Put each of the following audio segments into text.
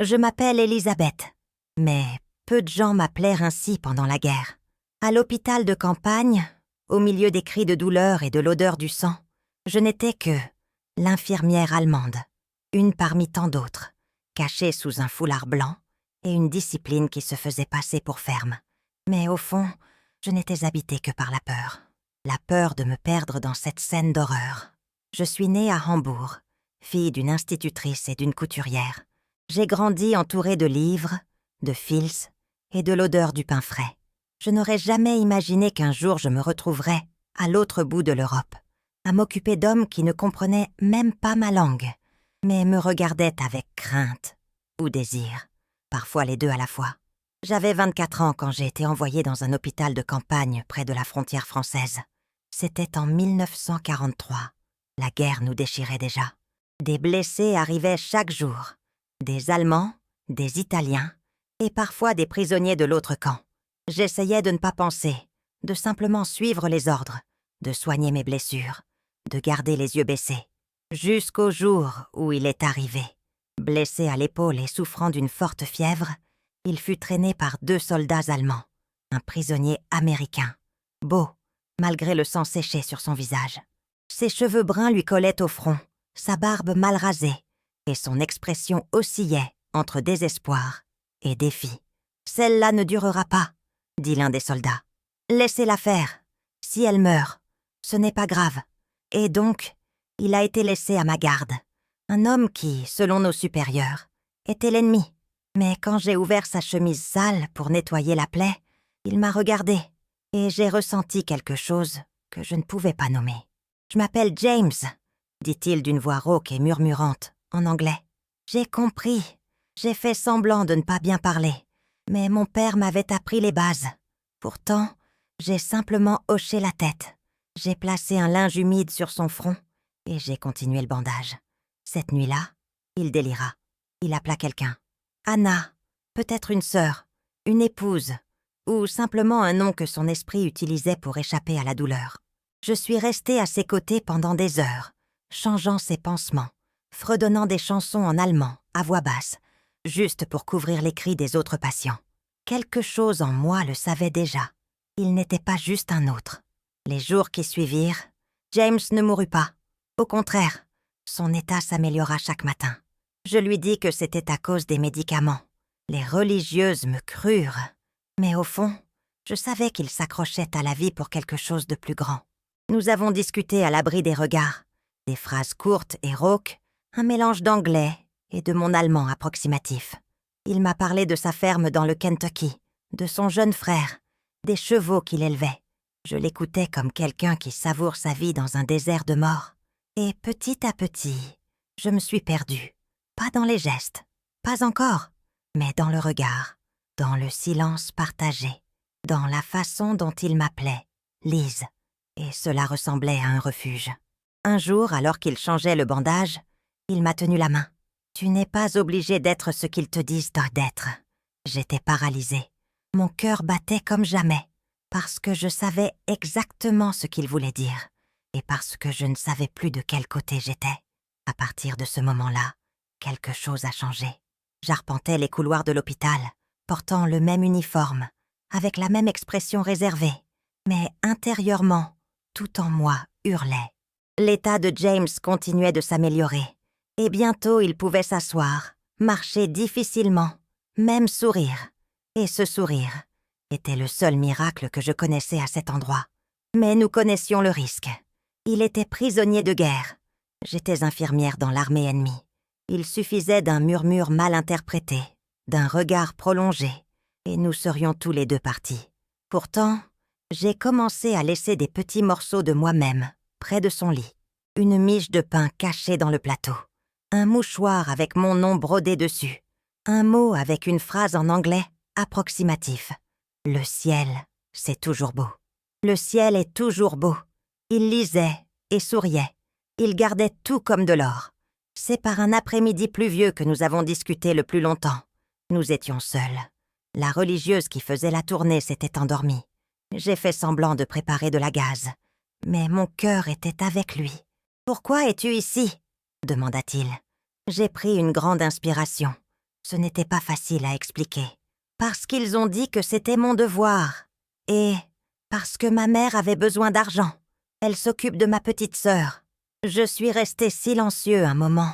Je m'appelle Elisabeth, mais peu de gens m'appelèrent ainsi pendant la guerre. À l'hôpital de campagne, au milieu des cris de douleur et de l'odeur du sang, je n'étais que l'infirmière allemande, une parmi tant d'autres, cachée sous un foulard blanc et une discipline qui se faisait passer pour ferme. Mais au fond, je n'étais habitée que par la peur de me perdre dans cette scène d'horreur. Je suis née à Hambourg, fille d'une institutrice et d'une couturière. J'ai grandi entourée de livres, de fils et de l'odeur du pain frais. Je n'aurais jamais imaginé qu'un jour je me retrouverais à l'autre bout de l'Europe, à m'occuper d'hommes qui ne comprenaient même pas ma langue, mais me regardaient avec crainte ou désir, parfois les deux à la fois. J'avais 24 ans quand j'ai été envoyée dans un hôpital de campagne près de la frontière française. C'était en 1943. La guerre nous déchirait déjà. Des blessés arrivaient chaque jour. Des Allemands, des Italiens et parfois des prisonniers de l'autre camp. J'essayais de ne pas penser, de simplement suivre les ordres, de soigner mes blessures, de garder les yeux baissés. Jusqu'au jour où il est arrivé. Blessé à l'épaule et souffrant d'une forte fièvre, il fut traîné par 2 soldats allemands, un prisonnier américain, beau, malgré le sang séché sur son visage. Ses cheveux bruns lui collaient au front, sa barbe mal rasée, et son expression oscillait entre désespoir et défi. « Celle-là ne durera pas », dit l'un des soldats. « Laissez-la faire. Si elle meurt, ce n'est pas grave. » Et donc, il a été laissé à ma garde. Un homme qui, selon nos supérieurs, était l'ennemi. Mais quand j'ai ouvert sa chemise sale pour nettoyer la plaie, il m'a regardé et j'ai ressenti quelque chose que je ne pouvais pas nommer. « Je m'appelle James », dit-il d'une voix rauque et murmurante, en anglais. J'ai compris. J'ai fait semblant de ne pas bien parler, mais mon père m'avait appris les bases. Pourtant, j'ai simplement hoché la tête. J'ai placé un linge humide sur son front et j'ai continué le bandage. Cette nuit-là, il délira. Il appela quelqu'un. Anna, peut-être une sœur, une épouse, ou simplement un nom que son esprit utilisait pour échapper à la douleur. Je suis restée à ses côtés pendant des heures, changeant ses pansements, fredonnant des chansons en allemand, à voix basse, juste pour couvrir les cris des autres patients. Quelque chose en moi le savait déjà. Il n'était pas juste un autre. Les jours qui suivirent, James ne mourut pas. Au contraire, son état s'améliora chaque matin. Je lui dis que c'était à cause des médicaments. Les religieuses me crurent. Mais au fond, je savais qu'il s'accrochait à la vie pour quelque chose de plus grand. Nous avons discuté à l'abri des regards, des phrases courtes et rauques, un mélange d'anglais et de mon allemand approximatif. Il m'a parlé de sa ferme dans le Kentucky, de son jeune frère, des chevaux qu'il élevait. Je l'écoutais comme quelqu'un qui savoure sa vie dans un désert de mort. Et petit à petit, je me suis perdue. Pas dans les gestes, pas encore, mais dans le regard, dans le silence partagé, dans la façon dont il m'appelait, Lise. Et cela ressemblait à un refuge. Un jour, alors qu'il changeait le bandage, il m'a tenu la main. « Tu n'es pas obligé d'être ce qu'ils te disent d'être. » J'étais paralysée. Mon cœur battait comme jamais, parce que je savais exactement ce qu'il voulait dire, et parce que je ne savais plus de quel côté j'étais. À partir de ce moment-là, quelque chose a changé. J'arpentais les couloirs de l'hôpital, portant le même uniforme, avec la même expression réservée, mais intérieurement, tout en moi hurlait. L'état de James continuait de s'améliorer, et bientôt il pouvait s'asseoir, marcher difficilement, même sourire. Et ce sourire était le seul miracle que je connaissais à cet endroit. Mais nous connaissions le risque. Il était prisonnier de guerre. J'étais infirmière dans l'armée ennemie. Il suffisait d'un murmure mal interprété, d'un regard prolongé, et nous serions tous les deux partis. Pourtant, j'ai commencé à laisser des petits morceaux de moi-même près de son lit. Une miche de pain cachée dans le plateau. Un mouchoir avec mon nom brodé dessus. Un mot avec une phrase en anglais approximatif. Le ciel, c'est toujours beau. Le ciel est toujours beau. Il lisait et souriait. Il gardait tout comme de l'or. C'est par un après-midi pluvieux que nous avons discuté le plus longtemps. Nous étions seuls. La religieuse qui faisait la tournée s'était endormie. J'ai fait semblant de préparer de la gaze. Mais mon cœur était avec lui. « Pourquoi es-tu ici ?» demanda-t-il. J'ai pris une grande inspiration. Ce n'était pas facile à expliquer. Parce qu'ils ont dit que c'était mon devoir. Et parce que ma mère avait besoin d'argent. Elle s'occupe de ma petite sœur. Je suis resté silencieux un moment.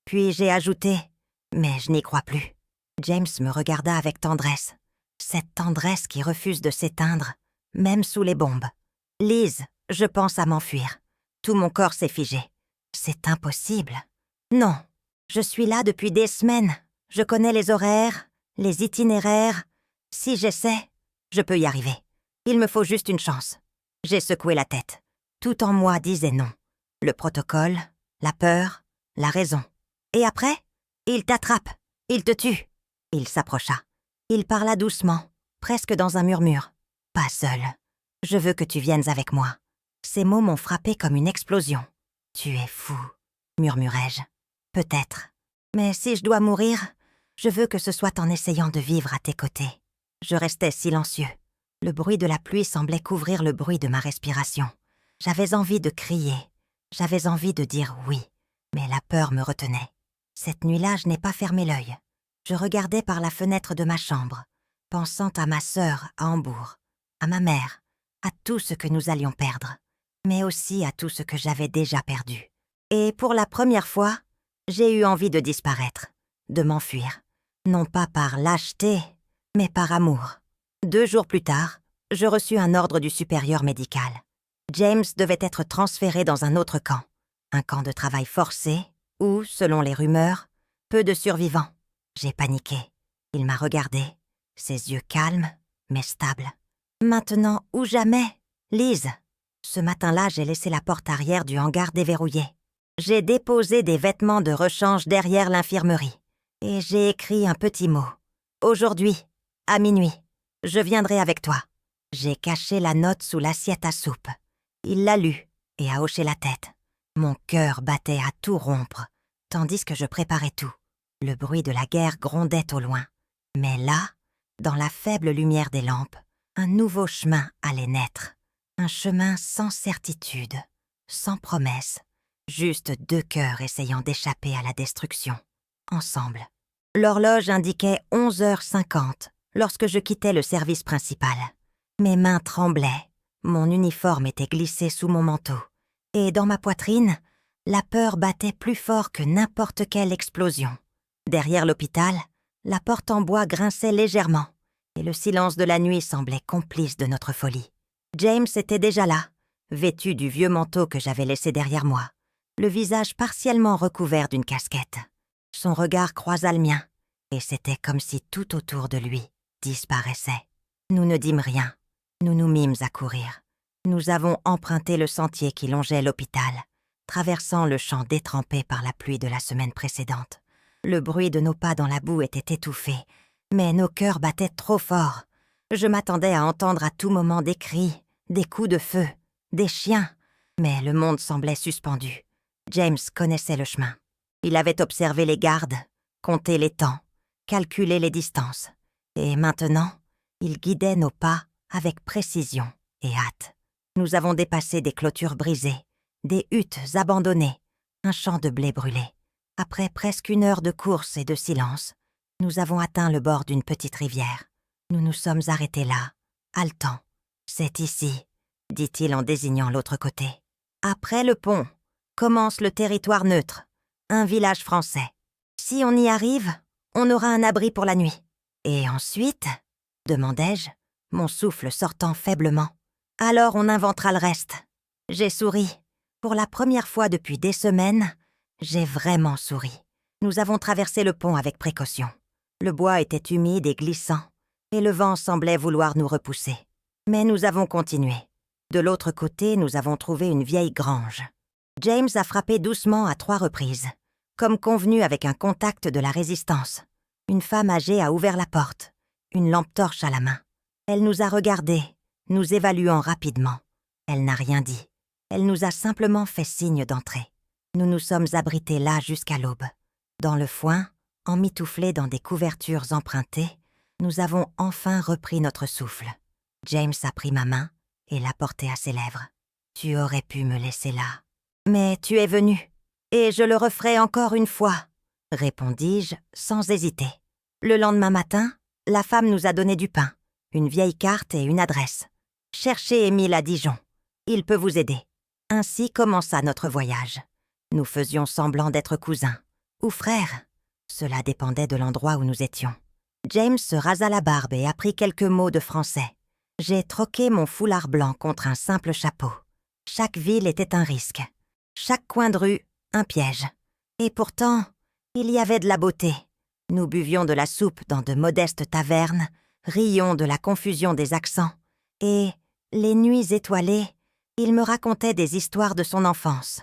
Puis j'ai ajouté « Mais je n'y crois plus ». James me regarda avec tendresse. Cette tendresse qui refuse de s'éteindre, même sous les bombes. « Liz, je pense à m'enfuir. Tout mon corps s'est figé. C'est impossible. Non, je suis là depuis des semaines. Je connais les horaires, les itinéraires. Si j'essaie, je peux y arriver. Il me faut juste une chance. » J'ai secoué la tête. Tout en moi disait non. Le protocole, la peur, la raison. Et après, il t'attrape, il te tue. Il s'approcha. Il parla doucement, presque dans un murmure. « Pas seul. Je veux que tu viennes avec moi. » Ces mots m'ont frappé comme une explosion. « Tu es fou, » murmurai-je. « Peut-être. Mais si je dois mourir, je veux que ce soit en essayant de vivre à tes côtés. » Je restais silencieux. Le bruit de la pluie semblait couvrir le bruit de ma respiration. J'avais envie de crier. J'avais envie de dire oui. Mais la peur me retenait. Cette nuit-là, je n'ai pas fermé l'œil. Je regardais par la fenêtre de ma chambre, pensant à ma sœur à Hambourg, à ma mère, à tout ce que nous allions perdre, mais aussi à tout ce que j'avais déjà perdu. Et pour la première fois, j'ai eu envie de disparaître, de m'enfuir. Non pas par lâcheté, mais par amour. 2 jours plus tard, je reçus un ordre du supérieur médical. James devait être transféré dans un autre camp. Un camp de travail forcé, où, selon les rumeurs, peu de survivants. J'ai paniqué. Il m'a regardé, ses yeux calmes, mais stables. Maintenant ou jamais, Liz. Ce matin-là, j'ai laissé la porte arrière du hangar déverrouillée. J'ai déposé des vêtements de rechange derrière l'infirmerie. Et j'ai écrit un petit mot. Aujourd'hui, à minuit, je viendrai avec toi. J'ai caché la note sous l'assiette à soupe. Il l'a lue et a hoché la tête. Mon cœur battait à tout rompre, tandis que je préparais tout. Le bruit de la guerre grondait au loin. Mais là, dans la faible lumière des lampes, un nouveau chemin allait naître. Un chemin sans certitude, sans promesse. Juste 2 cœurs essayant d'échapper à la destruction. Ensemble. L'horloge indiquait 11h50 lorsque je quittais le service principal. Mes mains tremblaient. Mon uniforme était glissé sous mon manteau. Et dans ma poitrine, la peur battait plus fort que n'importe quelle explosion. Derrière l'hôpital, la porte en bois grinçait légèrement, et le silence de la nuit semblait complice de notre folie. James était déjà là, vêtu du vieux manteau que j'avais laissé derrière moi, le visage partiellement recouvert d'une casquette. Son regard croisa le mien, et c'était comme si tout autour de lui disparaissait. Nous ne dîmes rien. Nous nous mîmes à courir. Nous avons emprunté le sentier qui longeait l'hôpital, traversant le champ détrempé par la pluie de la semaine précédente. Le bruit de nos pas dans la boue était étouffé, mais nos cœurs battaient trop fort. Je m'attendais à entendre à tout moment des cris, des coups de feu, des chiens, mais le monde semblait suspendu. James connaissait le chemin. Il avait observé les gardes, compté les temps, calculé les distances. Et maintenant, il guidait nos pas avec précision et hâte. Nous avons dépassé des clôtures brisées, des huttes abandonnées, un champ de blé brûlé. Après presque 1 heure de course et de silence, nous avons atteint le bord d'une petite rivière. Nous nous sommes arrêtés là, haletants. « C'est ici », dit-il en désignant l'autre côté. « Après le pont, commence le territoire neutre, un village français. Si on y arrive, on aura un abri pour la nuit. Et ensuite, demandai-je, mon souffle sortant faiblement. Alors on inventera le reste. » J'ai souri. Pour la première fois depuis des semaines, j'ai vraiment souri. Nous avons traversé le pont avec précaution. Le bois était humide et glissant, et le vent semblait vouloir nous repousser. Mais nous avons continué. De l'autre côté, nous avons trouvé une vieille grange. James a frappé doucement à 3 reprises, comme convenu avec un contact de la résistance. Une femme âgée a ouvert la porte, une lampe torche à la main. Elle nous a regardés, nous évaluant rapidement. Elle n'a rien dit. Elle nous a simplement fait signe d'entrer. Nous nous sommes abrités là jusqu'à l'aube. Dans le foin, emmitouflés dans des couvertures empruntées, nous avons enfin repris notre souffle. James a pris ma main et l'a portée à ses lèvres. « Tu aurais pu me laisser là. Mais tu es venu, et je le referai encore une fois, » répondis-je sans hésiter. Le lendemain matin, la femme nous a donné du pain, une vieille carte et une adresse. Cherchez Émile à Dijon. Il peut vous aider. Ainsi commença notre voyage. Nous faisions semblant d'être cousins. Ou frères. Cela dépendait de l'endroit où nous étions. James se rasa la barbe et apprit quelques mots de français. J'ai troqué mon foulard blanc contre un simple chapeau. Chaque ville était un risque. Chaque coin de rue, un piège. Et pourtant, il y avait de la beauté. Nous buvions de la soupe dans de modestes tavernes, rions de la confusion des accents, et, les nuits étoilées, il me racontait des histoires de son enfance.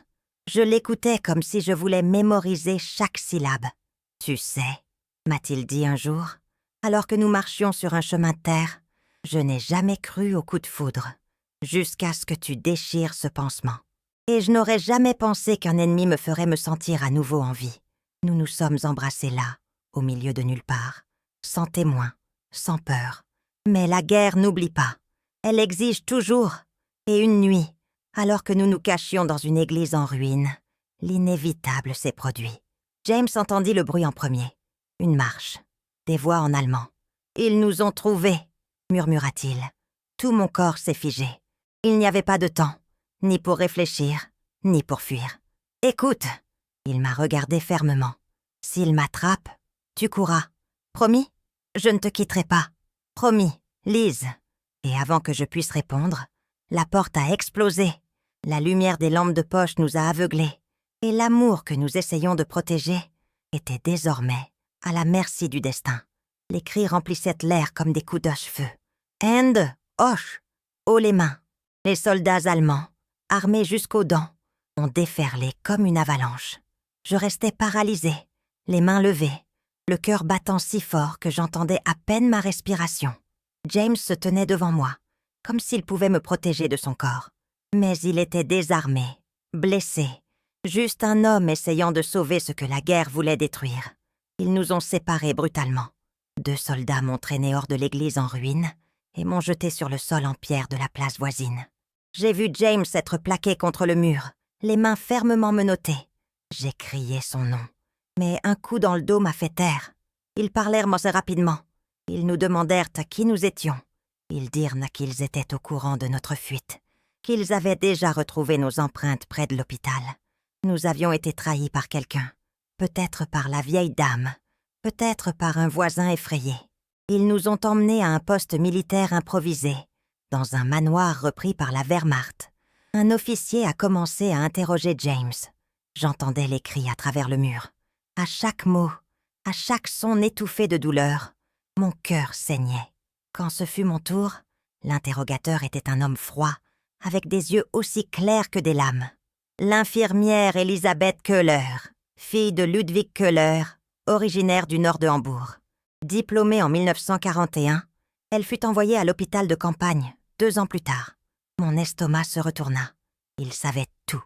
Je l'écoutais comme si je voulais mémoriser chaque syllabe. « Tu sais » m'a-t-il dit un jour, alors que nous marchions sur un chemin de terre, « je n'ai jamais cru au coup de foudre, jusqu'à ce que tu déchires ce pansement. Et je n'aurais jamais pensé qu'un ennemi me ferait me sentir à nouveau en vie. Nous nous sommes embrassés là, au milieu de nulle part, sans témoin, sans peur. Mais la guerre n'oublie pas. Elle exige toujours. Et une nuit, alors que nous nous cachions dans une église en ruine, l'inévitable s'est produit. James entendit le bruit en premier. Une marche. Des voix en allemand. « Ils nous ont trouvés !» murmura-t-il. Tout mon corps s'est figé. Il n'y avait pas de temps, ni pour réfléchir, ni pour fuir. « Écoute !» Il m'a regardé fermement. « S'il m'attrape, tu courras. Promis ? Je ne te quitterai pas. Promis, Lise. » Et avant que je puisse répondre, la porte a explosé. La lumière des lampes de poche nous a aveuglés. Et l'amour que nous essayions de protéger était désormais à la merci du destin. Les cris remplissaient l'air comme des coups d'oche-feu. « Hände, hoche !» Haut les mains. Les soldats allemands, armés jusqu'aux dents, ont déferlé comme une avalanche. Je restais paralysée, les mains levées, le cœur battant si fort que j'entendais à peine ma respiration. James se tenait devant moi, comme s'il pouvait me protéger de son corps. Mais il était désarmé, blessé, juste un homme essayant de sauver ce que la guerre voulait détruire. Ils nous ont séparés brutalement. 2 soldats m'ont traîné hors de l'église en ruine et m'ont jeté sur le sol en pierre de la place voisine. J'ai vu James être plaqué contre le mur, les mains fermement menottées. J'ai crié son nom, mais un coup dans le dos m'a fait taire. Ils parlèrent assez rapidement. Ils nous demandèrent à qui nous étions. Ils dirent qu'ils étaient au courant de notre fuite, qu'ils avaient déjà retrouvé nos empreintes près de l'hôpital. Nous avions été trahis par quelqu'un, peut-être par la vieille dame, peut-être par un voisin effrayé. Ils nous ont emmenés à un poste militaire improvisé, dans un manoir repris par la Wehrmacht. Un officier a commencé à interroger James. J'entendais les cris à travers le mur. À chaque mot, à chaque son étouffé de douleur, mon cœur saignait. Quand ce fut mon tour, l'interrogateur était un homme froid, avec des yeux aussi clairs que des lames. L'infirmière Elisabeth Köhler, fille de Ludwig Köhler, originaire du nord de Hambourg. Diplômée en 1941, elle fut envoyée à l'hôpital de campagne 2 ans plus tard. Mon estomac se retourna. Il savait tout.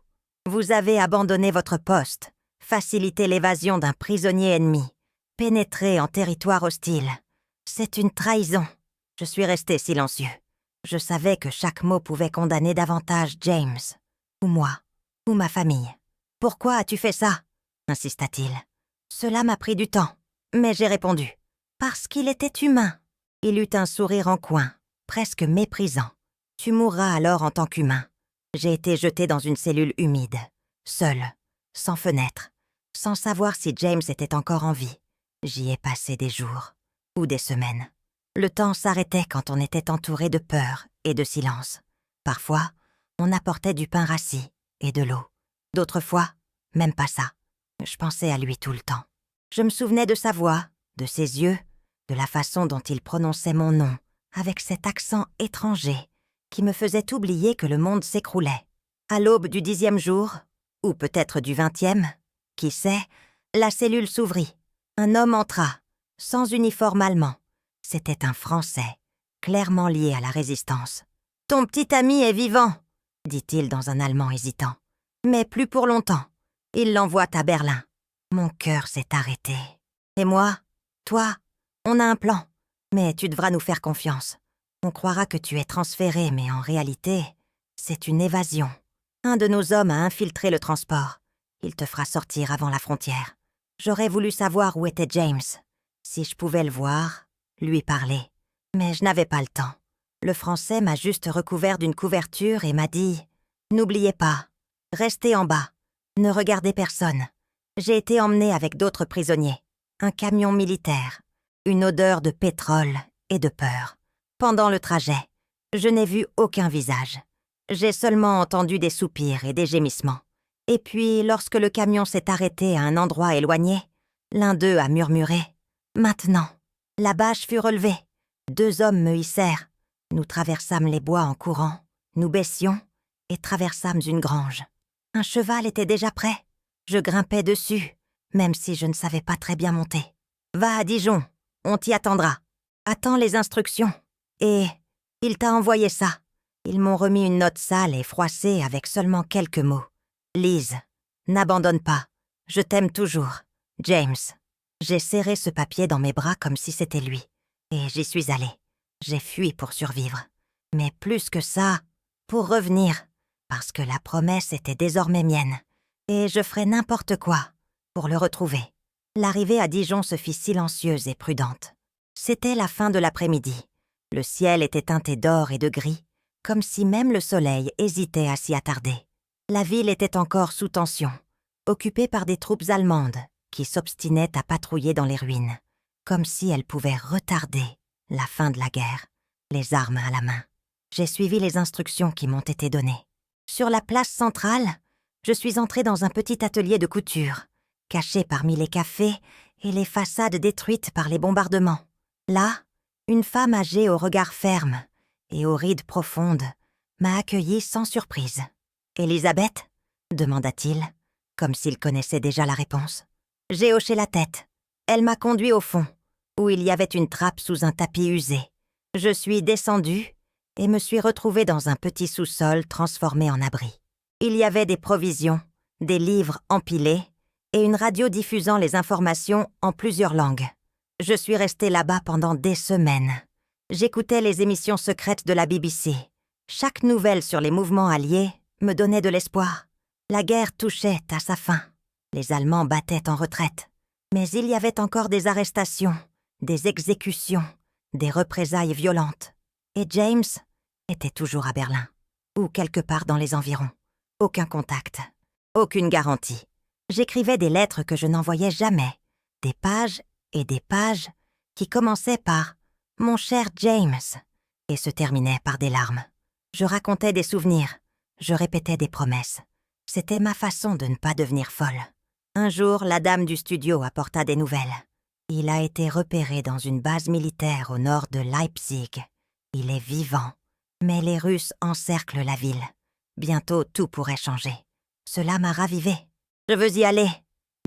Vous avez abandonné votre poste, facilité l'évasion d'un prisonnier ennemi, pénétré en territoire hostile. C'est une trahison. Je suis resté silencieux. Je savais que chaque mot pouvait condamner davantage James, ou moi, ou ma famille. « Pourquoi as-tu fait ça ?» insista-t-il. Cela m'a pris du temps, mais j'ai répondu. Parce qu'il était humain. Il eut un sourire en coin, presque méprisant. Tu mourras alors en tant qu'humain. J'ai été jeté dans une cellule humide, seule, sans fenêtre, sans savoir si James était encore en vie. J'y ai passé des jours, ou des semaines. Le temps s'arrêtait quand on était entouré de peur et de silence. Parfois, on apportait du pain rassis et de l'eau. D'autres fois, même pas ça. Je pensais à lui tout le temps. Je me souvenais de sa voix, de ses yeux, de la façon dont il prononçait mon nom, avec cet accent étranger qui me faisait oublier que le monde s'écroulait. À l'aube du 10e jour, ou peut-être du 20e, qui sait, la cellule s'ouvrit. Un homme entra, sans uniforme allemand. C'était un Français, clairement lié à la résistance. « Ton petit ami est vivant !» dit-il dans un allemand hésitant. « Mais plus pour longtemps. Il l'envoie à Berlin. » Mon cœur s'est arrêté. « Et moi, toi, on a un plan. Mais tu devras nous faire confiance. On croira que tu es transféré, mais en réalité, c'est une évasion. Un de nos hommes a infiltré le transport. Il te fera sortir avant la frontière. J'aurais voulu savoir où était James. Si je pouvais le voir, lui parler. Mais je n'avais pas le temps. Le Français m'a juste recouvert d'une couverture et m'a dit « N'oubliez pas, restez en bas, ne regardez personne. » J'ai été emmenée avec d'autres prisonniers. Un camion militaire, une odeur de pétrole et de peur. Pendant le trajet, je n'ai vu aucun visage. J'ai seulement entendu des soupirs et des gémissements. Et puis, lorsque le camion s'est arrêté à un endroit éloigné, l'un d'eux a murmuré « Maintenant !» La bâche fut relevée. 2 hommes me hissèrent. Nous traversâmes les bois en courant, nous baissions et traversâmes une grange. Un cheval était déjà prêt. Je grimpais dessus, même si je ne savais pas très bien monter. « Va à Dijon, on t'y attendra. Attends les instructions. » Et il t'a envoyé ça. Ils m'ont remis une note sale et froissée avec seulement quelques mots. « Lise, n'abandonne pas. Je t'aime toujours. James. » J'ai serré ce papier dans mes bras comme si c'était lui. Et j'y suis allée. J'ai fui pour survivre. Mais plus que ça, pour revenir. Parce que la promesse était désormais mienne. Et je ferais n'importe quoi pour le retrouver. L'arrivée à Dijon se fit silencieuse et prudente. C'était la fin de l'après-midi. Le ciel était teinté d'or et de gris, comme si même le soleil hésitait à s'y attarder. La ville était encore sous tension, occupée par des troupes allemandes qui s'obstinaient à patrouiller dans les ruines, comme si elles pouvaient retarder la fin de la guerre, les armes à la main. J'ai suivi les instructions qui m'ont été données. Sur la place centrale, je suis entrée dans un petit atelier de couture, caché parmi les cafés et les façades détruites par les bombardements. Là, une femme âgée au regard ferme et aux rides profondes m'a accueillie sans surprise. « Elisabeth ?» demanda-t-il, comme s'il connaissait déjà la réponse. J'ai hoché la tête. Elle m'a conduit au fond, où il y avait une trappe sous un tapis usé. Je suis descendue et me suis retrouvée dans un petit sous-sol transformé en abri. Il y avait des provisions, des livres empilés et une radio diffusant les informations en plusieurs langues. Je suis restée là-bas pendant des semaines. J'écoutais les émissions secrètes de la BBC. Chaque nouvelle sur les mouvements alliés me donnait de l'espoir. La guerre touchait à sa fin. Les Allemands battaient en retraite. Mais il y avait encore des arrestations, des exécutions, des représailles violentes. Et James était toujours à Berlin, ou quelque part dans les environs. Aucun contact, aucune garantie. J'écrivais des lettres que je n'envoyais jamais, des pages et des pages qui commençaient par « Mon cher James » et se terminaient par des larmes. Je racontais des souvenirs, je répétais des promesses. C'était ma façon de ne pas devenir folle. Un jour, la dame du studio apporta des nouvelles. Il a été repéré dans une base militaire au nord de Leipzig. Il est vivant, mais les Russes encerclent la ville. Bientôt, tout pourrait changer. Cela m'a ravivée. « Je veux y aller »,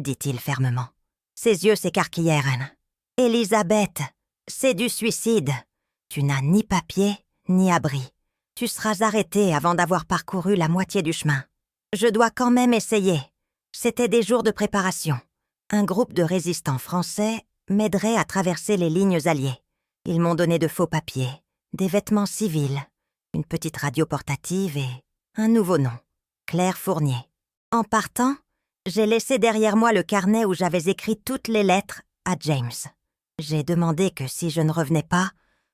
dit-il fermement. Ses yeux s'écarquillèrent. « Elisabeth, c'est du suicide. Tu n'as ni papier, ni abri. Tu seras arrêtée avant d'avoir parcouru la moitié du chemin. Je dois quand même essayer. » C'était des jours de préparation. Un groupe de résistants français m'aiderait à traverser les lignes alliées. Ils m'ont donné de faux papiers, des vêtements civils, une petite radio portative et un nouveau nom, Claire Fournier. En partant, j'ai laissé derrière moi le carnet où j'avais écrit toutes les lettres à James. J'ai demandé que si je ne revenais pas,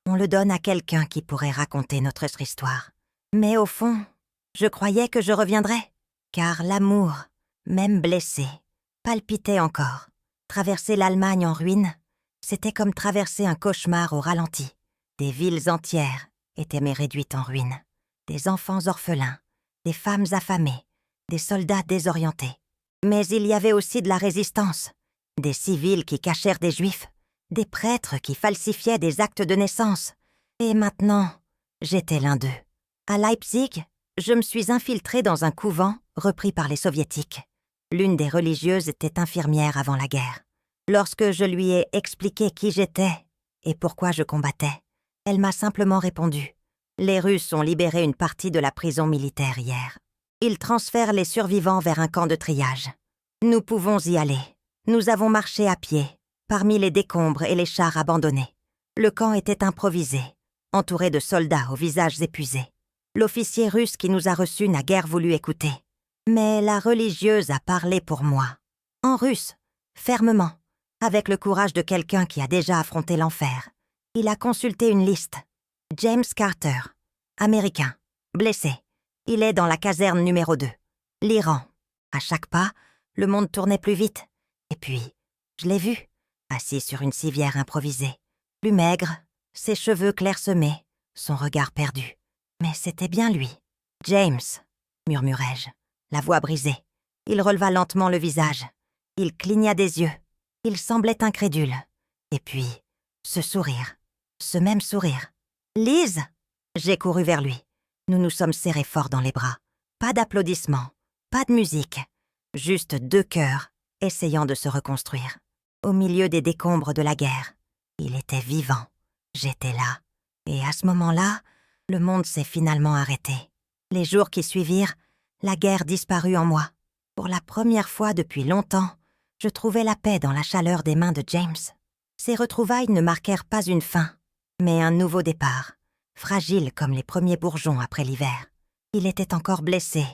on le donne à quelqu'un qui pourrait raconter notre histoire. Mais au fond, je croyais que je reviendrais, car l'amour, même blessé, palpitait encore. Traverser l'Allemagne en ruine, c'était comme traverser un cauchemar au ralenti. Des villes entières étaient réduites en ruine. Des enfants orphelins, des femmes affamées, des soldats désorientés. Mais il y avait aussi de la résistance, des civils qui cachèrent des juifs, des prêtres qui falsifiaient des actes de naissance. Et maintenant, j'étais l'un d'eux. À Leipzig, je me suis infiltrée dans un couvent repris par les soviétiques. L'une des religieuses était infirmière avant la guerre. Lorsque je lui ai expliqué qui j'étais et pourquoi je combattais, elle m'a simplement répondu « Les Russes ont libéré une partie de la prison militaire hier. Ils transfèrent les survivants vers un camp de triage. Nous pouvons y aller. Nous avons marché à pied, parmi les décombres et les chars abandonnés. Le camp était improvisé, entouré de soldats aux visages épuisés. L'officier russe qui nous a reçus n'a guère voulu écouter. Mais la religieuse a parlé pour moi. En russe, fermement. avec le courage de quelqu'un qui a déjà affronté l'enfer. Il a consulté une liste. James Carter, américain, blessé. Il est dans la caserne numéro 2. L'Iran. À chaque pas, le monde tournait plus vite. Et puis, je l'ai vu, assis sur une civière improvisée. Plus maigre, ses cheveux clairsemés, son regard perdu. Mais c'était bien lui. « James », murmurai-je, la voix brisée. Il releva lentement le visage. Il cligna des yeux. Il semblait incrédule. Et puis, ce sourire. Ce même sourire. « Lise !» J'ai couru vers lui. Nous nous sommes serrés fort dans les bras. Pas d'applaudissements, pas de musique. Juste 2 cœurs, essayant de se reconstruire. Au milieu des décombres de la guerre. Il était vivant. J'étais là. Et à ce moment-là, le monde s'est finalement arrêté. Les jours qui suivirent, la guerre disparut en moi. Pour la première fois depuis longtemps, je trouvais la paix dans la chaleur des mains de James. Ces retrouvailles ne marquèrent pas une fin, mais un nouveau départ, fragile comme les premiers bourgeons après l'hiver. Il était encore blessé,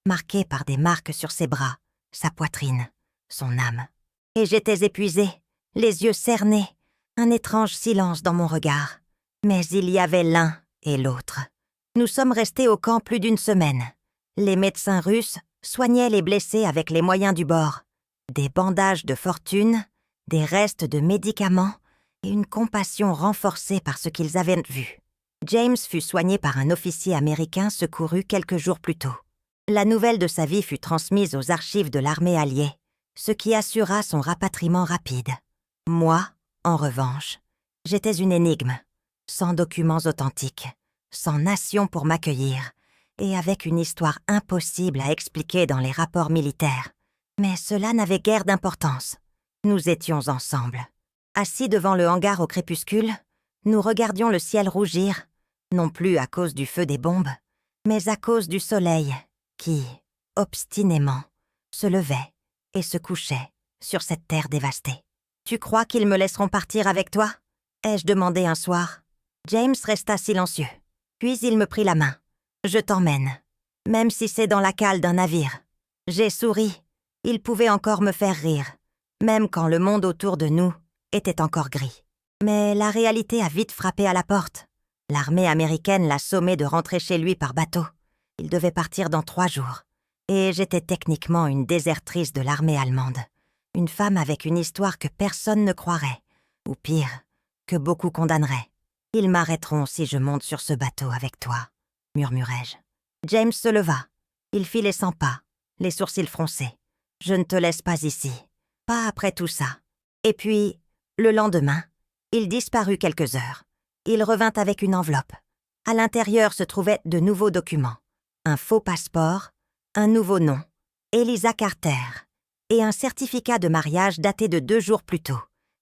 marqué par des marques sur ses bras, sa poitrine, son âme. Et j'étais épuisée, les yeux cernés, un étrange silence dans mon regard. Mais il y avait l'un et l'autre. Nous sommes restés au camp plus d'1 semaine. Les médecins russes soignaient les blessés avec les moyens du bord. Des bandages de fortune, des restes de médicaments et une compassion renforcée par ce qu'ils avaient vu. James fut soigné par un officier américain secouru quelques jours plus tôt. La nouvelle de sa vie fut transmise aux archives de l'armée alliée, ce qui assura son rapatriement rapide. Moi, en revanche, j'étais une énigme, sans documents authentiques, sans nation pour m'accueillir, et avec une histoire impossible à expliquer dans les rapports militaires. Mais cela n'avait guère d'importance. Nous étions ensemble. Assis devant le hangar au crépuscule, nous regardions le ciel rougir, non plus à cause du feu des bombes, mais à cause du soleil qui, obstinément, se levait et se couchait sur cette terre dévastée. « Tu crois qu'ils me laisseront partir avec toi ?» ai-je demandé un soir. James resta silencieux. Puis il me prit la main. « Je t'emmène, même si c'est dans la cale d'un navire. » J'ai souri. Il pouvait encore me faire rire, même quand le monde autour de nous était encore gris. Mais la réalité a vite frappé à la porte. L'armée américaine l'a sommé de rentrer chez lui par bateau. Il devait partir dans 3 jours. Et j'étais techniquement une désertrice de l'armée allemande. Une femme avec une histoire que personne ne croirait. Ou pire, que beaucoup condamneraient. « Ils m'arrêteront si je monte sur ce bateau avec toi, » murmurai-je. James se leva. Il fit les 100 pas, les sourcils froncés. « Je ne te laisse pas ici. Pas après tout ça. » Et puis, le lendemain, il disparut quelques heures. Il revint avec une enveloppe. À l'intérieur se trouvaient de nouveaux documents. Un faux passeport, un nouveau nom, Eliza Carter, et un certificat de mariage daté de 2 jours plus tôt,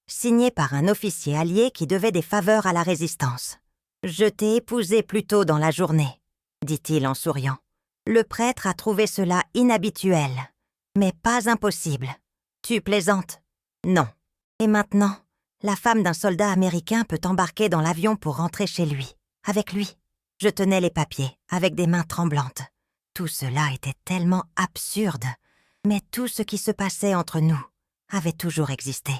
signé par un officier allié qui devait des faveurs à la résistance. « Je t'ai épousé plus tôt dans la journée, » dit-il en souriant. Le prêtre a trouvé cela inhabituel, mais pas impossible. Tu plaisantes? Non. Et maintenant, la femme d'un soldat américain peut embarquer dans l'avion pour rentrer chez lui, avec lui. Je tenais les papiers, avec des mains tremblantes. Tout cela était tellement absurde, mais tout ce qui se passait entre nous avait toujours existé.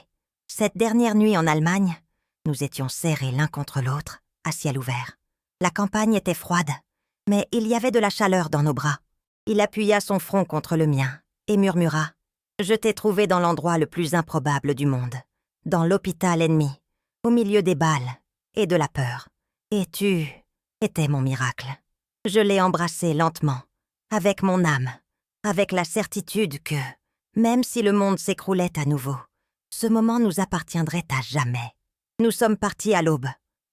Cette dernière nuit en Allemagne, nous étions serrés l'un contre l'autre, à ciel ouvert. La campagne était froide, mais il y avait de la chaleur dans nos bras. Il appuya son front contre le mien et murmura « Je t'ai trouvé dans l'endroit le plus improbable du monde, dans l'hôpital ennemi, au milieu des balles et de la peur. Et tu étais mon miracle. » Je l'ai embrassé lentement, avec mon âme, avec la certitude que, même si le monde s'écroulait à nouveau, ce moment nous appartiendrait à jamais. Nous sommes partis à l'aube.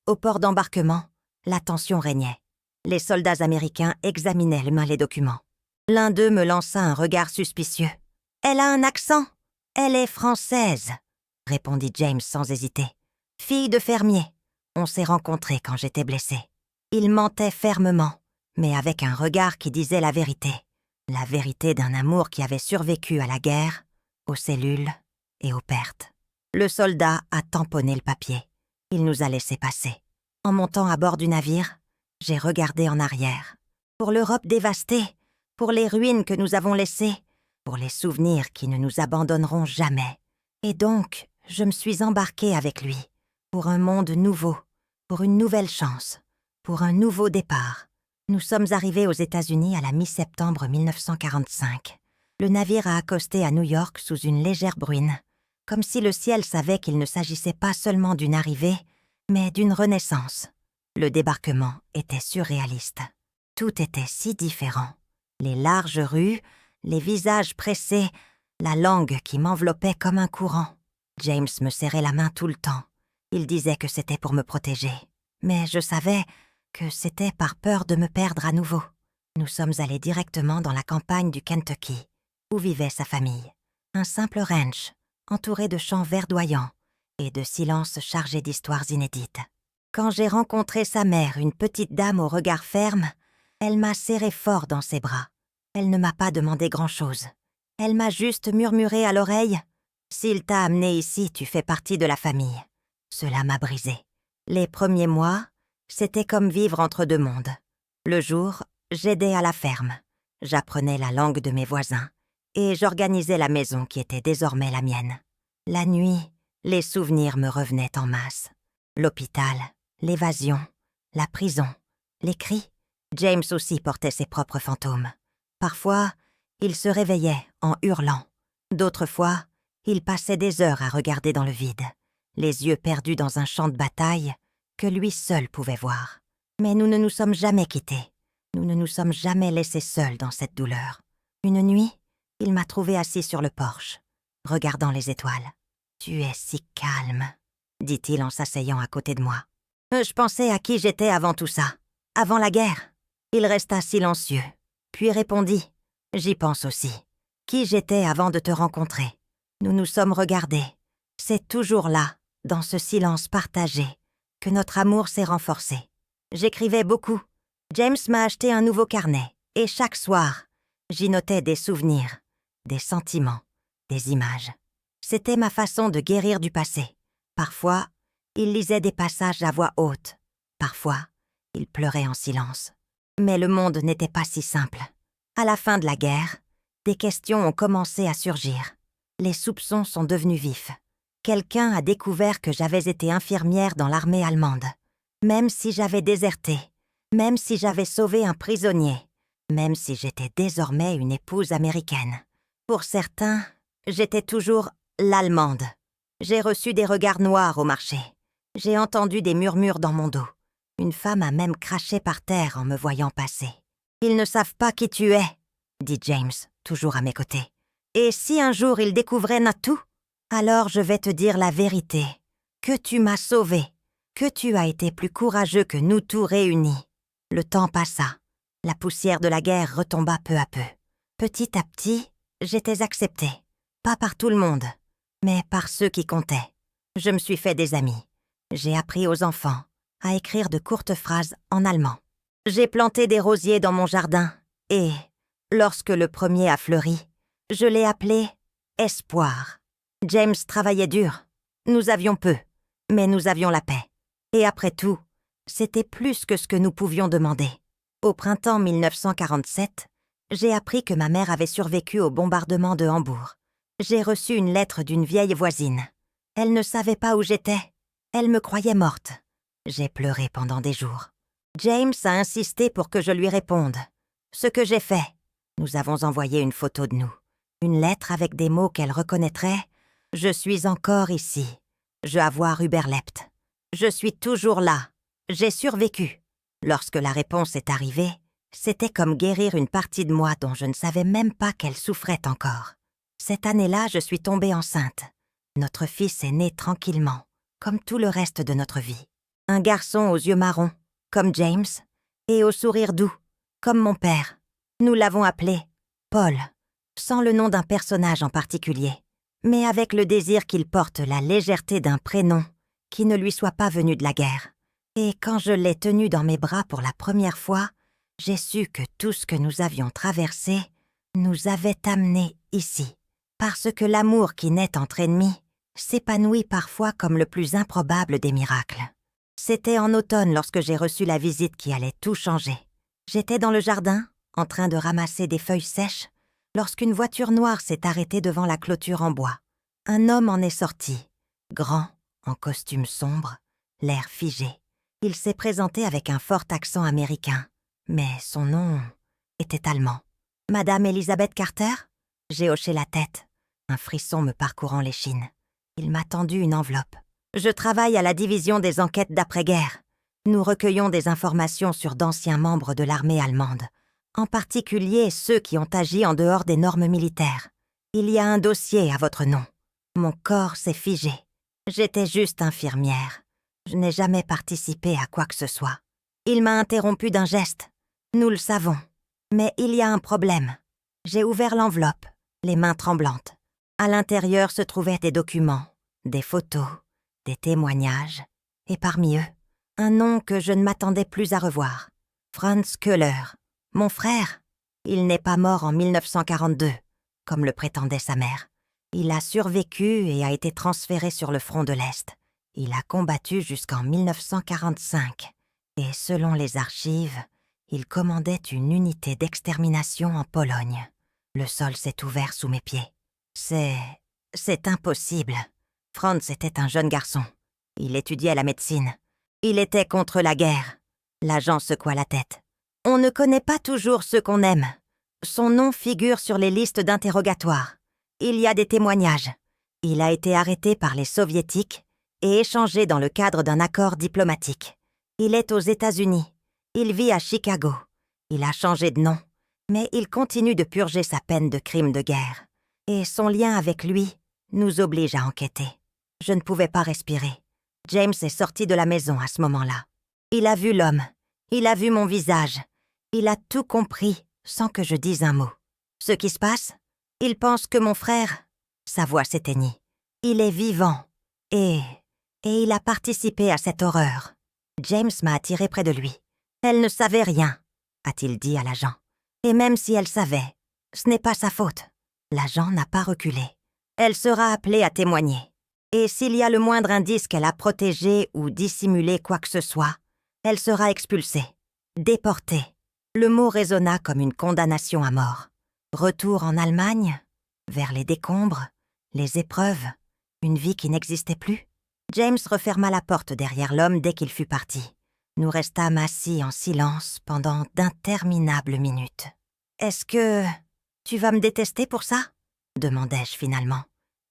Au port d'embarquement, la tension régnait. Les soldats américains examinaient les documents. L'un d'eux me lança un regard suspicieux. « Elle a un accent. Elle est française, » répondit James sans hésiter. « Fille de fermier. On s'est rencontrés quand j'étais blessé. » Il mentait fermement, mais avec un regard qui disait la vérité d'un amour qui avait survécu à la guerre, aux cellules et aux pertes. Le soldat a tamponné le papier. Il nous a laissé passer. En montant à bord du navire, j'ai regardé en arrière. Pour l'Europe dévastée, pour les ruines que nous avons laissées, pour les souvenirs qui ne nous abandonneront jamais. Et donc, Je me suis embarquée avec lui, pour un monde nouveau, pour une nouvelle chance, pour un nouveau départ. Nous sommes arrivés aux États-Unis à la mi-septembre 1945. Le navire a accosté à New York sous une légère bruine, comme si le ciel savait qu'il ne s'agissait pas seulement d'une arrivée, mais d'une renaissance. Le débarquement était surréaliste. Tout était si différent. Les larges rues, les visages pressés, la langue qui m'enveloppait comme un courant. James me serrait la main tout le temps. Il disait que c'était pour me protéger. Mais je savais que c'était par peur de me perdre à nouveau. Nous sommes allés directement dans la campagne du Kentucky, où vivait sa famille. Un simple ranch, entouré de champs verdoyants et de silences chargés d'histoires inédites. Quand j'ai rencontré sa mère, une petite dame au regard ferme, elle m'a serré fort dans ses bras. Elle ne m'a pas demandé grand-chose. Elle m'a juste murmuré à l'oreille « S'il t'a amené ici, tu fais partie de la famille. » Cela m'a brisé. Les premiers mois, c'était comme vivre entre deux mondes. Le jour, j'aidais à la ferme. J'apprenais la langue de mes voisins et j'organisais la maison qui était désormais la mienne. La nuit, les souvenirs me revenaient en masse. L'hôpital, l'évasion, la prison, les cris. James aussi portait ses propres fantômes. Parfois, il se réveillait en hurlant. D'autres fois, il passait des heures à regarder dans le vide, les yeux perdus dans un champ de bataille que lui seul pouvait voir. Mais nous ne nous sommes jamais quittés. Nous ne nous sommes jamais laissés seuls dans cette douleur. Une nuit, il m'a trouvé assis sur le porche, regardant les étoiles. « Tu es si calme », dit-il en s'asseyant à côté de moi. Je pensais à qui j'étais avant tout ça, avant la guerre. Il resta silencieux, puis répondit « J'y pense aussi. Qui j'étais avant de te rencontrer. Nous nous sommes regardés. C'est toujours là, dans ce silence partagé, que notre amour s'est renforcé. J'écrivais beaucoup. James m'a acheté un nouveau carnet, et chaque soir, j'y notais des souvenirs, des sentiments, des images. C'était ma façon de guérir du passé. Parfois, il lisait des passages à voix haute. Parfois, il pleurait en silence. Mais le monde n'était pas si simple. À la fin de la guerre, des questions ont commencé à surgir. Les soupçons sont devenus vifs. Quelqu'un a découvert que j'avais été infirmière dans l'armée allemande. Même si j'avais déserté, même si j'avais sauvé un prisonnier, même si j'étais désormais une épouse américaine. Pour certains, j'étais toujours l'Allemande. J'ai reçu des regards noirs au marché. J'ai entendu des murmures dans mon dos. Une femme a même craché par terre en me voyant passer. « Ils ne savent pas qui tu es », dit James, toujours à mes côtés. « Et si un jour ils découvraient Natou, alors je vais te dire la vérité, que tu m'as sauvé, que tu as été plus courageux que nous tous réunis. » Le temps passa. La poussière de la guerre retomba peu à peu. Petit à petit, j'étais acceptée. Pas par tout le monde, mais par ceux qui comptaient. Je me suis fait des amis. J'ai appris aux enfants à écrire de courtes phrases en allemand. J'ai planté des rosiers dans mon jardin et, lorsque le premier a fleuri, je l'ai appelé « Espoir ». James travaillait dur. Nous avions peu, mais nous avions la paix. Et après tout, c'était plus que ce que nous pouvions demander. Au printemps 1947, j'ai appris que ma mère avait survécu au bombardement de Hambourg. J'ai reçu une lettre d'une vieille voisine. Elle ne savait pas où j'étais. Elle me croyait morte. J'ai pleuré pendant des jours. James a insisté pour que je lui réponde. Ce que j'ai fait. Nous avons envoyé une photo de nous. Une lettre avec des mots qu'elle reconnaîtrait. Je suis encore ici. Je avoir Überlebt. Je suis toujours là. J'ai survécu. Lorsque la réponse est arrivée, c'était comme guérir une partie de moi dont je ne savais même pas qu'elle souffrait encore. Cette année-là, je suis tombée enceinte. Notre fils est né tranquillement, comme tout le reste de notre vie. Un garçon aux yeux marrons, comme James, et au sourire doux, comme mon père. Nous l'avons appelé Paul, sans le nom d'un personnage en particulier, mais avec le désir qu'il porte la légèreté d'un prénom qui ne lui soit pas venu de la guerre. Et quand je l'ai tenu dans mes bras pour la première fois, j'ai su que tout ce que nous avions traversé nous avait amenés ici. Parce que l'amour qui naît entre ennemis s'épanouit parfois comme le plus improbable des miracles. C'était en automne lorsque j'ai reçu la visite qui allait tout changer. J'étais dans le jardin, en train de ramasser des feuilles sèches, lorsqu'une voiture noire s'est arrêtée devant la clôture en bois. Un homme en est sorti. Grand, en costume sombre, l'air figé. Il s'est présenté avec un fort accent américain, mais son nom était allemand. « Madame Elizabeth Carter ?» J'ai hoché la tête, un frisson me parcourant l'échine. Il m'a tendu une enveloppe. « Je travaille à la division des enquêtes d'après-guerre. Nous recueillons des informations sur d'anciens membres de l'armée allemande, en particulier ceux qui ont agi en dehors des normes militaires. Il y a un dossier à votre nom. » Mon corps s'est figé. J'étais juste infirmière. Je n'ai jamais participé à quoi que ce soit. Il m'a interrompu d'un geste. « Nous le savons. Mais il y a un problème. » J'ai ouvert l'enveloppe, les mains tremblantes. À l'intérieur se trouvaient des documents, des photos, des témoignages, et parmi eux, un nom que je ne m'attendais plus à revoir. Franz Köhler, mon frère. Il n'est pas mort en 1942, comme le prétendait sa mère. Il a survécu et a été transféré sur le front de l'Est. Il a combattu jusqu'en 1945, et selon les archives, il commandait une unité d'extermination en Pologne. Le sol s'est ouvert sous mes pieds. C'est impossible. Franz était un jeune garçon. Il étudiait la médecine. Il était contre la guerre. L'agent secoua la tête. On ne connaît pas toujours ceux qu'on aime. Son nom figure sur les listes d'interrogatoire. Il y a des témoignages. Il a été arrêté par les Soviétiques et échangé dans le cadre d'un accord diplomatique. Il est aux États-Unis. Il vit à Chicago. Il a changé de nom, mais il continue de purger sa peine de crime de guerre. Et son lien avec lui nous oblige à enquêter. Je ne pouvais pas respirer. James est sorti de la maison à ce moment-là. Il a vu l'homme. Il a vu mon visage. Il a tout compris sans que je dise un mot. Ce qui se passe, il pense que mon frère... Sa voix s'éteignit. Il est vivant. Et il a participé à cette horreur. James m'a attiré près de lui. Elle ne savait rien, a-t-il dit à l'agent. Et même si elle savait, ce n'est pas sa faute. L'agent n'a pas reculé. Elle sera appelée à témoigner. Et s'il y a le moindre indice qu'elle a protégé ou dissimulé quoi que ce soit, elle sera expulsée, déportée. Le mot résonna comme une condamnation à mort. Retour en Allemagne, vers les décombres, les épreuves, une vie qui n'existait plus. James referma la porte derrière l'homme dès qu'il fut parti. Nous restâmes assis en silence pendant d'interminables minutes. « Est-ce que tu vas me détester pour ça ?» demandai-je finalement.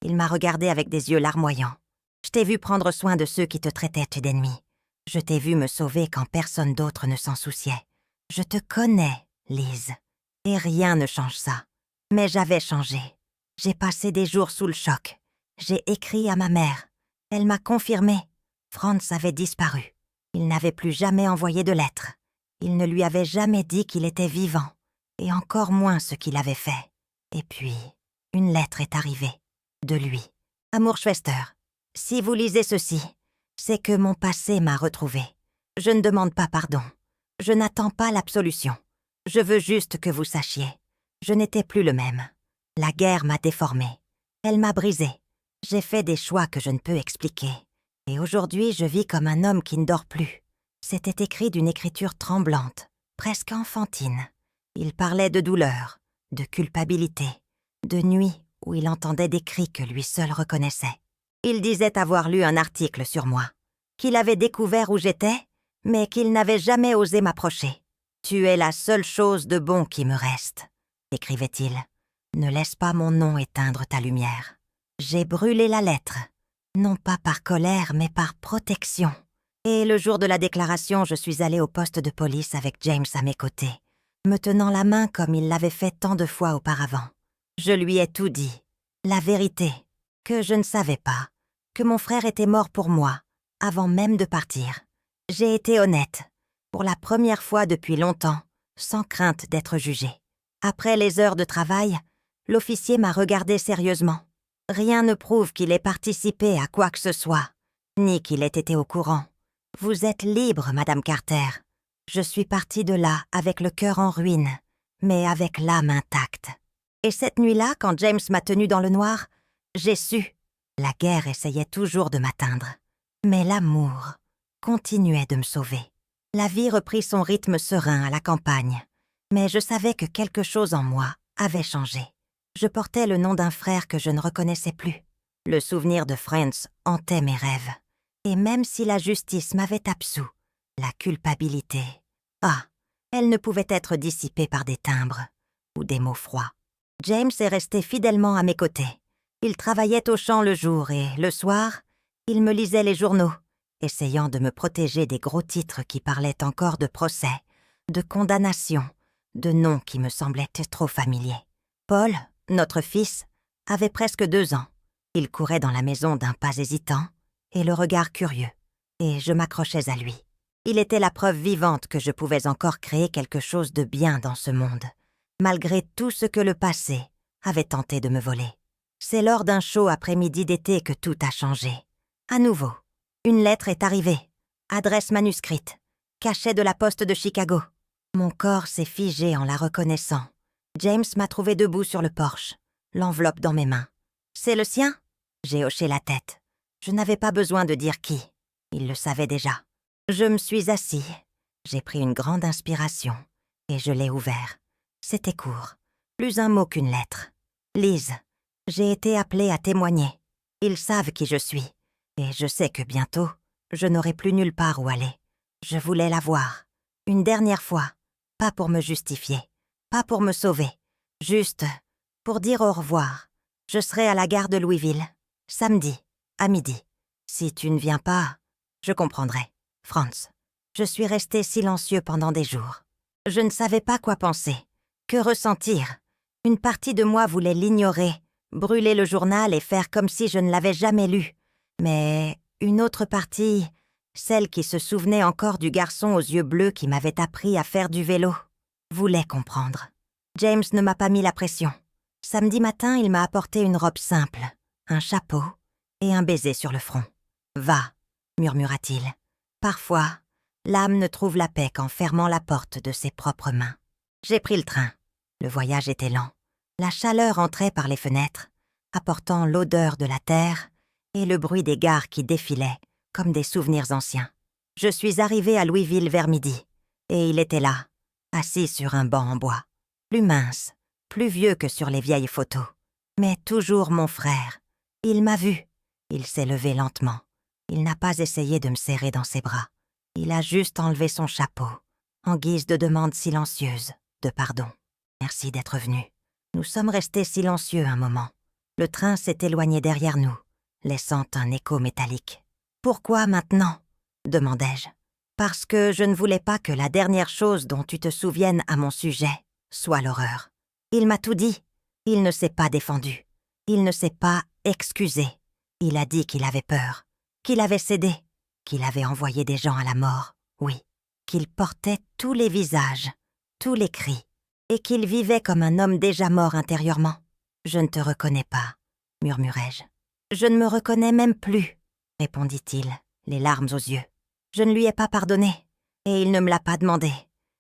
Il m'a regardé avec des yeux larmoyants. « Je t'ai vu prendre soin de ceux qui te traitaient d'ennemis. Je t'ai vu me sauver quand personne d'autre ne s'en souciait. Je te connais, Liz, et rien ne change ça. Mais j'avais changé. J'ai passé des jours sous le choc. J'ai écrit à ma mère. Elle m'a confirmé. Franz avait disparu. Il n'avait plus jamais envoyé de lettre. Il ne lui avait jamais dit qu'il était vivant, et encore moins ce qu'il avait fait. Et puis, une lettre est arrivée. De lui. Amour Schwester, si vous lisez ceci, c'est que mon passé m'a retrouvé. Je ne demande pas pardon. Je n'attends pas l'absolution. Je veux juste que vous sachiez. Je n'étais plus le même. La guerre m'a déformé. Elle m'a brisé. J'ai fait des choix que je ne peux expliquer. Et aujourd'hui, je vis comme un homme qui ne dort plus. C'était écrit d'une écriture tremblante, presque enfantine. Il parlait de douleur, de culpabilité, de nuits où il entendait des cris que lui seul reconnaissait. Il disait avoir lu un article sur moi, qu'il avait découvert où j'étais, mais qu'il n'avait jamais osé m'approcher. « Tu es la seule chose de bon qui me reste », écrivait-il. « Ne laisse pas mon nom éteindre ta lumière. » J'ai brûlé la lettre. Non pas par colère, mais par protection. Et le jour de la déclaration, je suis allée au poste de police avec James à mes côtés, me tenant la main comme il l'avait fait tant de fois auparavant. Je lui ai tout dit, la vérité, que je ne savais pas, que mon frère était mort pour moi, avant même de partir. J'ai été honnête, pour la première fois depuis longtemps, sans crainte d'être jugée. Après les heures de travail, l'officier m'a regardé sérieusement. Rien ne prouve qu'il ait participé à quoi que ce soit, ni qu'il ait été au courant. Vous êtes libre, Madame Carter. Je suis partie de là avec le cœur en ruine, mais avec l'âme intacte. Et cette nuit-là, quand James m'a tenue dans le noir, j'ai su. La guerre essayait toujours de m'atteindre. Mais l'amour continuait de me sauver. La vie reprit son rythme serein à la campagne. Mais je savais que quelque chose en moi avait changé. Je portais le nom d'un frère que je ne reconnaissais plus. Le souvenir de Friends hantait mes rêves. Et même si la justice m'avait absous, la culpabilité... Ah, elle ne pouvait être dissipée par des timbres ou des mots froids. James est resté fidèlement à mes côtés. Il travaillait au champ le jour et, le soir, il me lisait les journaux, essayant de me protéger des gros titres qui parlaient encore de procès, de condamnations, de noms qui me semblaient trop familiers. Paul, notre fils, avait presque 2 ans. Il courait dans la maison d'un pas hésitant et le regard curieux, et je m'accrochais à lui. Il était la preuve vivante que je pouvais encore créer quelque chose de bien dans ce monde, malgré tout ce que le passé avait tenté de me voler. C'est lors d'un chaud après-midi d'été que tout a changé. À nouveau, une lettre est arrivée, adresse manuscrite, cachet de la poste de Chicago. Mon corps s'est figé en la reconnaissant. James m'a trouvé debout sur le porche, l'enveloppe dans mes mains. « C'est le sien ?» J'ai hoché la tête. Je n'avais pas besoin de dire qui. Il le savait déjà. Je me suis assis. J'ai pris une grande inspiration et je l'ai ouvert. C'était court, plus un mot qu'une lettre. « Lise, j'ai été appelée à témoigner. Ils savent qui je suis. Et je sais que bientôt, je n'aurai plus nulle part où aller. Je voulais la voir. Une dernière fois. Pas pour me justifier. Pas pour me sauver. Juste pour dire au revoir. Je serai à la gare de Louisville. Samedi, à midi. Si tu ne viens pas, je comprendrai. Franz. » Je suis resté silencieux pendant des jours. Je ne savais pas quoi penser. Que ressentir? Une partie de moi voulait l'ignorer, brûler le journal et faire comme si je ne l'avais jamais lu. Mais une autre partie, celle qui se souvenait encore du garçon aux yeux bleus qui m'avait appris à faire du vélo, voulait comprendre. James ne m'a pas mis la pression. Samedi matin, il m'a apporté une robe simple, un chapeau et un baiser sur le front. « Va », murmura-t-il. Parfois, l'âme ne trouve la paix qu'en fermant la porte de ses propres mains. J'ai pris le train. Le voyage était lent. La chaleur entrait par les fenêtres, apportant l'odeur de la terre et le bruit des gares qui défilaient, comme des souvenirs anciens. Je suis arrivée à Louisville vers midi, et il était là, assis sur un banc en bois, plus mince, plus vieux que sur les vieilles photos. Mais toujours mon frère. Il m'a vu. Il s'est levé lentement. Il n'a pas essayé de me serrer dans ses bras. Il a juste enlevé son chapeau, en guise de demande silencieuse, de pardon. Merci d'être venu. Nous sommes restés silencieux un moment. Le train s'est éloigné derrière nous, laissant un écho métallique. « Pourquoi maintenant ?» demandai-je. « Parce que je ne voulais pas que la dernière chose dont tu te souviennes à mon sujet soit l'horreur. Il m'a tout dit. Il ne s'est pas défendu. Il ne s'est pas excusé. Il a dit qu'il avait peur, qu'il avait cédé, qu'il avait envoyé des gens à la mort, oui, qu'il portait tous les visages, tous les cris, et qu'il vivait comme un homme déjà mort intérieurement. « Je ne te reconnais pas, » murmurai-je. « Je ne me reconnais même plus, » répondit-il, les larmes aux yeux. Je ne lui ai pas pardonné, et il ne me l'a pas demandé.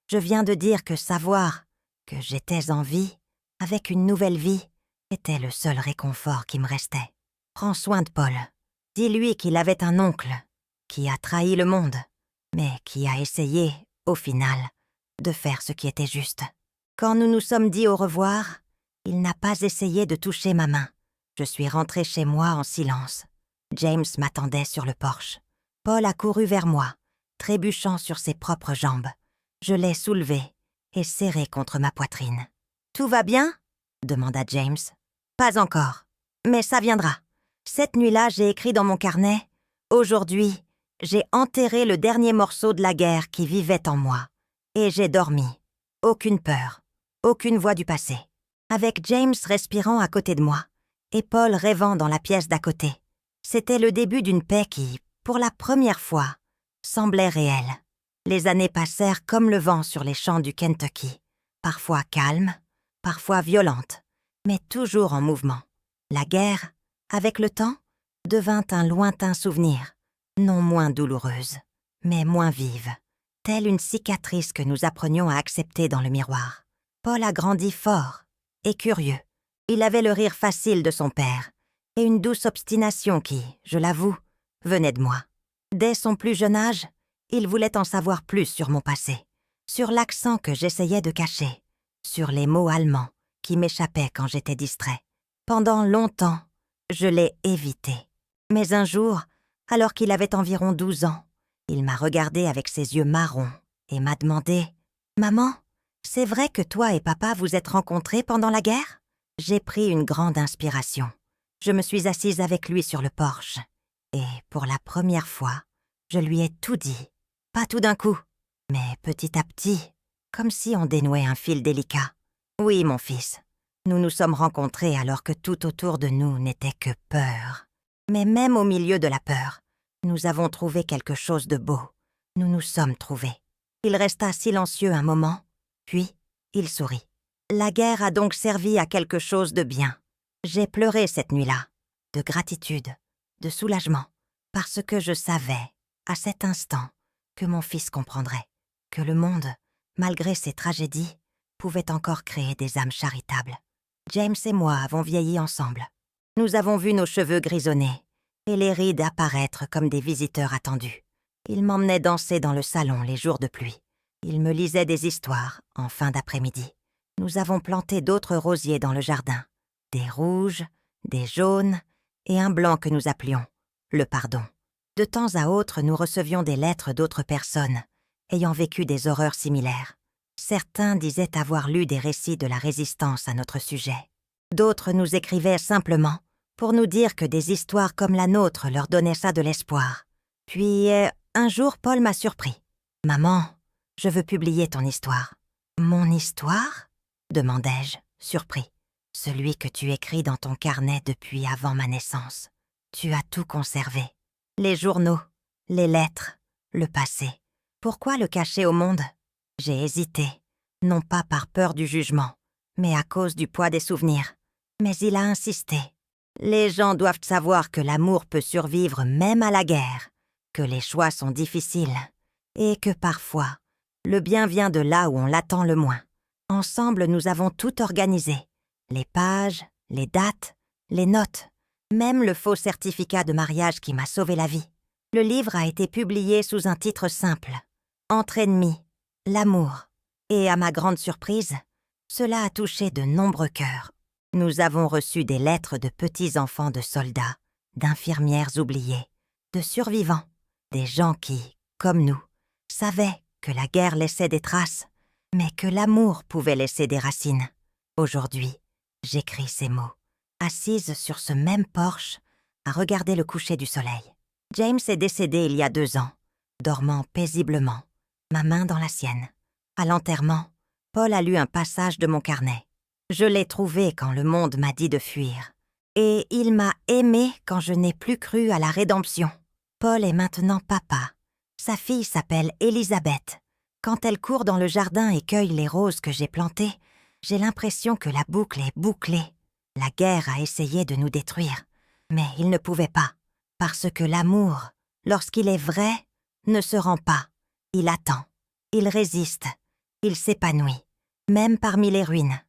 Je viens de dire que savoir que j'étais en vie, avec une nouvelle vie, était le seul réconfort qui me restait. Prends soin de Paul. Dis-lui qu'il avait un oncle qui a trahi le monde, mais qui a essayé, au final, de faire ce qui était juste. Quand nous nous sommes dit au revoir, il n'a pas essayé de toucher ma main. Je suis rentrée chez moi en silence. James m'attendait sur le porche. Paul a couru vers moi, trébuchant sur ses propres jambes. Je l'ai soulevé et serré contre ma poitrine. « Tout va bien ?» demanda James. « Pas encore, mais ça viendra. Cette nuit-là, j'ai écrit dans mon carnet « Aujourd'hui, j'ai enterré le dernier morceau de la guerre qui vivait en moi. Et j'ai dormi. Aucune peur, aucune voix du passé. » Avec James respirant à côté de moi et Paul rêvant dans la pièce d'à côté. C'était le début d'une paix qui, pour la première fois, semblait réelle. Les années passèrent comme le vent sur les champs du Kentucky, parfois calmes, parfois violentes, mais toujours en mouvement. La guerre, avec le temps, devint un lointain souvenir, non moins douloureuse, mais moins vive, telle une cicatrice que nous apprenions à accepter dans le miroir. Paul a grandi fort et curieux. Il avait le rire facile de son père et une douce obstination qui, je l'avoue, venait de moi. Dès son plus jeune âge, il voulait en savoir plus sur mon passé, sur l'accent que j'essayais de cacher, sur les mots allemands qui m'échappaient quand j'étais distrait. Pendant longtemps, Je l'ai évité. Mais un jour, alors qu'il avait environ 12 ans, il m'a regardé avec ses yeux marrons et m'a demandé « Maman, c'est vrai que toi et papa vous êtes rencontrés pendant la guerre ?» J'ai pris une grande inspiration. Je me suis assise avec lui sur le porche. Et pour la première fois, je lui ai tout dit. Pas tout d'un coup, mais petit à petit, comme si on dénouait un fil délicat. Oui, mon fils, nous nous sommes rencontrés alors que tout autour de nous n'était que peur. Mais même au milieu de la peur, nous avons trouvé quelque chose de beau. Nous nous sommes trouvés. Il resta silencieux un moment, puis il sourit. La guerre a donc servi à quelque chose de bien. J'ai pleuré cette nuit-là, de gratitude, de soulagement, parce que je savais, à cet instant, que mon fils comprendrait, que le monde, malgré ses tragédies, pouvait encore créer des âmes charitables. James et moi avons vieilli ensemble. Nous avons vu nos cheveux grisonner et les rides apparaître comme des visiteurs attendus. Il m'emmenait danser dans le salon les jours de pluie. Il me lisait des histoires en fin d'après-midi. Nous avons planté d'autres rosiers dans le jardin, des rouges, des jaunes et un blanc que nous appelions le pardon. De temps à autre, nous recevions des lettres d'autres personnes ayant vécu des horreurs similaires. Certains disaient avoir lu des récits de la résistance à notre sujet. D'autres nous écrivaient simplement pour nous dire que des histoires comme la nôtre leur donnaient ça de l'espoir. Puis, un jour, Paul m'a surpris. « Maman, je veux publier ton histoire. »« Mon histoire ?» demandai-je, surpris. « Celui que tu écris dans ton carnet depuis avant ma naissance. Tu as tout conservé. Les journaux, les lettres, le passé. Pourquoi le cacher au monde ?» J'ai hésité, non pas par peur du jugement, mais à cause du poids des souvenirs. Mais il a insisté. Les gens doivent savoir que l'amour peut survivre même à la guerre, que les choix sont difficiles, et que parfois, le bien vient de là où on l'attend le moins. Ensemble, nous avons tout organisé. Les pages, les dates, les notes, même le faux certificat de mariage qui m'a sauvé la vie. Le livre a été publié sous un titre simple, « Entre ennemis, l'amour ». Et à ma grande surprise, cela a touché de nombreux cœurs. Nous avons reçu des lettres de petits-enfants de soldats, d'infirmières oubliées, de survivants, des gens qui, comme nous, savaient que la guerre laissait des traces, mais que l'amour pouvait laisser des racines. Aujourd'hui, j'écris ces mots, assise sur ce même porche, à regarder le coucher du soleil. James est décédé il y a 2 ans, dormant paisiblement, ma main dans la sienne. À l'enterrement, Paul a lu un passage de mon carnet. Je l'ai trouvé quand le monde m'a dit de fuir. Et il m'a aimé quand je n'ai plus cru à la rédemption. Paul est maintenant papa. Sa fille s'appelle Elisabeth. Quand elle court dans le jardin et cueille les roses que j'ai plantées, j'ai l'impression que la boucle est bouclée. La guerre a essayé de nous détruire, mais il ne pouvait pas. Parce que l'amour, lorsqu'il est vrai, ne se rend pas. Il attend, il résiste, il s'épanouit, même parmi les ruines.